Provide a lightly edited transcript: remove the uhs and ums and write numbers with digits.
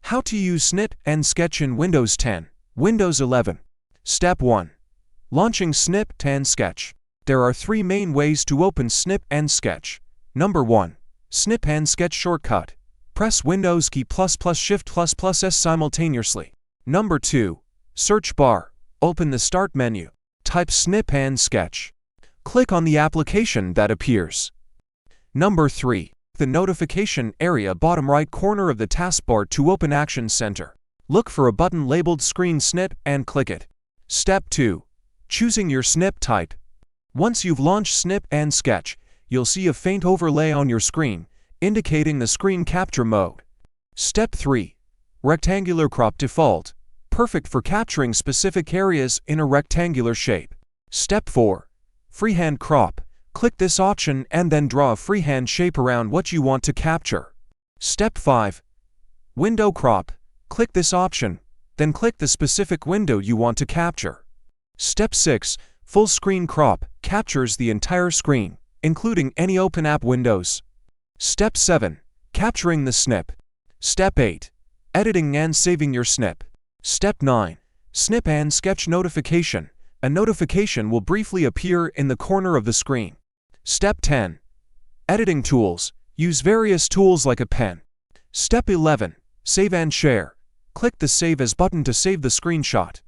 How to use Snip and Sketch in Windows 10, Windows 11. Step 1. Launching Snip and Sketch. There are three main ways to open Snip and Sketch. Number 1. Snip and Sketch shortcut. Press Windows key ++ Shift ++ S simultaneously. Number 2. Search bar. Open the Start menu. Type Snip and Sketch. Click on the application that appears. Number 3. The notification area bottom right corner of the taskbar to open Action Center. Look for a button labeled Screen Snip and click it. Step 2. Choosing your snip type. Once you've launched Snip and Sketch, you'll see a faint overlay on your screen, indicating the screen capture mode. Step 3. Rectangular crop default. Perfect for capturing specific areas in a rectangular shape. Step 4. Freehand crop. Click this option and then draw a freehand shape around what you want to capture. Step 5. Window crop. Click this option, then click the specific window you want to capture. Step 6. Full screen crop captures the entire screen, including any open app windows. Step 7. Capturing the snip. Step 8. Editing and saving your snip. Step 9. Snip and Sketch notification. A notification will briefly appear in the corner of the screen. Step 10. Editing tools. Use various tools like a pen. Step 11. Save and share. Click the Save As button to save the screenshot.